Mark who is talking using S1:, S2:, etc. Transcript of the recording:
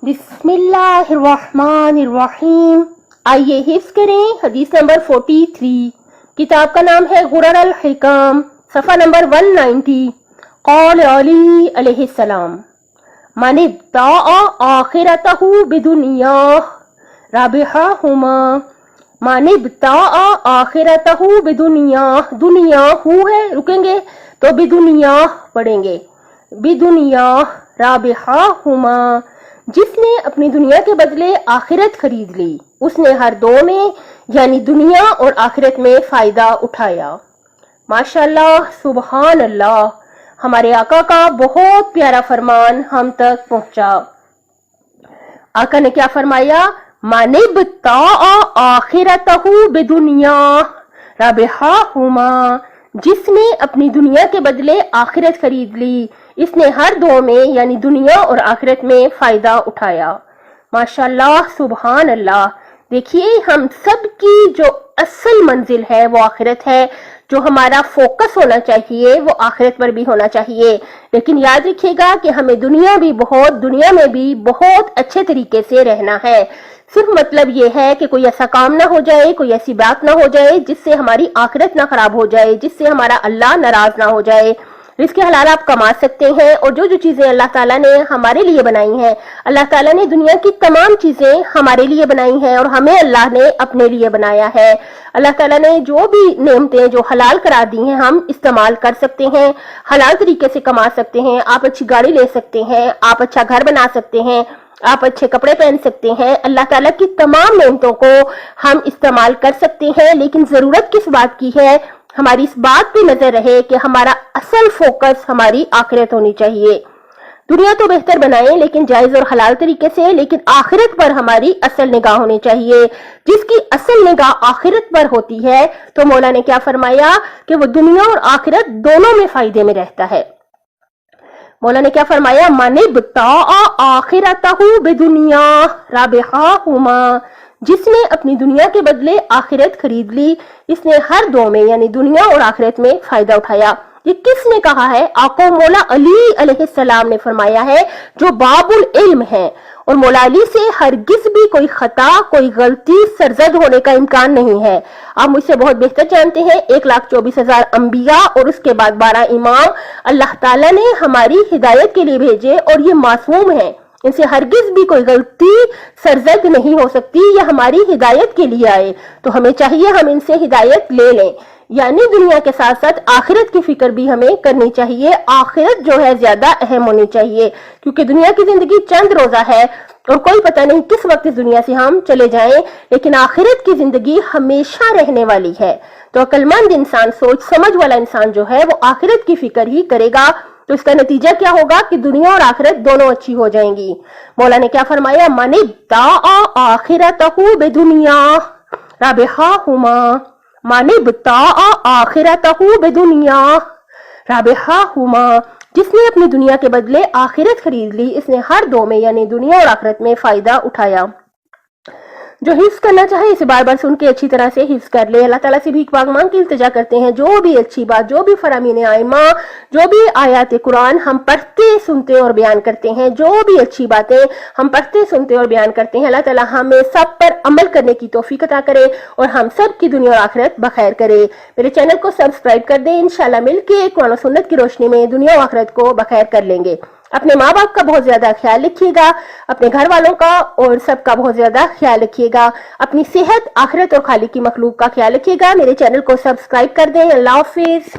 S1: बिस्मिल्लाहिर्रहमानिर्रहीम। आइए हिफ्ज़ करें हदीस नंबर 43। किताब का नाम है गुरर अल हिकम, सफ़ा नंबर 190। क़ाल अली अलैहिस्सलाम, मन इब्ताअ आखिरतहु बिदुनियाह रबिहहुमा। मन इब्ताअ आखिरतहु बिदुनियाह, दुनियाहु है, रुकेंगे तो बिदुनियाह पढ़ेंगे, बिदुनियाह रबिहहुमा। जिसने अपनी दुनिया के बदले आखिरत खरीद ली, उसने हर दो में यानी दुनिया और आखिरत में फायदा उठाया। माशाअल्लाह, सुबहान अल्लाह, हमारे आका का बहुत प्यारा फरमान हम तक पहुंचा। आका ने क्या फरमाया? मानिबताअ आखिरतहु बिदुनिया रबिहहुमा। जिसने अपनी दुनिया के बदले आखिरत खरीद ली, इसने हर दो में यानी दुनिया और आखिरत में फायदा उठाया। माशाअल्लाह, सुबहान अल्लाह। देखिए, हम सब की जो असल मंजिल है वो आखिरत है। जो हमारा फोकस होना चाहिए वो आखिरत पर भी होना चाहिए। लेकिन याद रखिएगा कि हमें दुनिया में भी बहुत अच्छे तरीके से रहना है। सिर्फ मतलब ये है कि कोई ऐसा काम ना हो जाए, कोई ऐसी बात ना हो जाए जिससे हमारी आखिरत ना खराब हो जाए, जिससे हमारा अल्लाह नाराज ना हो जाए। रिज़्क़ हलाल आप कमा सकते हैं, और जो जो चीजें अल्लाह ताला ने हमारे लिए बनाई हैं, अल्लाह ताला ने दुनिया की तमाम चीजें हमारे लिए बनाई हैं और हमें अल्लाह ने अपने लिए बनाया है। अल्लाह ताला ने जो भी नेमतें जो हलाल करार दी हैं, हम इस्तेमाल कर सकते हैं, हलाल तरीके से कमा सकते हैं। आप अच्छी गाड़ी ले सकते हैं, आप अच्छा घर बना सकते हैं, आप अच्छे कपड़े पहन सकते हैं। अल्लाह ताला की तमाम नेमतों को हम इस्तेमाल कर सकते हैं। लेकिन जरूरत किस बात की है? हमारी इस बात पे नजर रहे कि हमारा असल फोकस हमारी आखिरत होनी चाहिए। दुनिया तो बेहतर बनाएं, लेकिन जायज और हलाल तरीके से, लेकिन आखिरत पर हमारी असल निगाह होनी चाहिए। जिसकी असल निगाह आखिरत पर होती है, तो मौला ने क्या फरमाया कि वो दुनिया और आखिरत दोनों में फायदे में रहता है। मौला ने क्या फरमाया? मानिबताअ आखिरतहु बिदुनिया रबिहहुमा। जिसने अपनी दुनिया के बदले आखिरत खरीद ली, इसने हर दो में यानी दुनिया और आखिरत में फायदा उठाया। ये किसने कहा है? आका मौला अली अलैहिस्सलाम ने फरमाया है, जो बाबुल इल्म है। और मौला अली से हरगिज भी कोई खता, कोई गलती सरजद होने का इम्कान नहीं है। आप मुझसे बहुत बेहतर जानते हैं, 1,24,000 अंबिया और उसके बाद 12 इमाम अल्लाह ताला ने हमारी हिदायत के लिए भेजे, और ये मासूम है। इनसे हरगिज भी कोई गलती सरजद नहीं हो सकती। ये हमारी हिदायत के लिए आए, तो हमें चाहिए हम इनसे हिदायत ले लें। यानी दुनिया के साथ साथ आखिरत की फिक्र भी हमें करनी चाहिए। आखिरत जो है ज्यादा अहम होनी चाहिए, क्योंकि दुनिया की जिंदगी चंद रोजा है और कोई पता नहीं किस वक्त इस दुनिया से हम चले जाएं। लेकिन आखिरत की जिंदगी हमेशा रहने वाली है। तो अक्लमंद इंसान, सोच समझ वाला इंसान जो है, वो आखिरत की फिक्र ही करेगा। तो इसका नतीजा क्या होगा कि दुनिया और आखिरत दोनों अच्छी हो जाएंगी। मौला ने क्या फरमाया? मानिबताअ आखिरतहु बिदुनिया रबिहहुमा। मानिबताअ आखिरतहु बिदुनिया रबिहहुमा। जिसने अपनी दुनिया के बदले आखिरत खरीद ली, इसने हर दो में यानी दुनिया और आखिरत में फायदा उठाया। जो हिफ्ज़ करना चाहे इसे बार बार सुन के अच्छी तरह से हिफ्ज़ कर ले। अल्लाह ताला से भीख मांग के इल्तिजा करते हैं, जो भी अच्छी बात, जो भी फरामीन आइमा, जो भी आयात कुरान हम पढ़ते सुनते और बयान करते हैं, जो भी अच्छी बातें हम पढ़ते सुनते और बयान करते हैं, अल्लाह ताला हमें सब पर अमल करने की तौफीक अता करे और हम सब की दुनिया और आखिरत बखैर करे। मेरे चैनल को सब्सक्राइब कर दें। इंशाल्लाह मिलके कुरान और सुन्नत की रोशनी में दुनिया और आखिरत को बखैर कर लेंगे। अपने माँ बाप का बहुत ज्यादा ख्याल रखिएगा, अपने घर वालों का और सबका बहुत ज्यादा ख्याल रखिएगा। अपनी सेहत, आखिरत और खालिक की मखलूक का ख्याल रखिएगा। मेरे चैनल को सब्सक्राइब कर दें। अल्लाह हाफिज।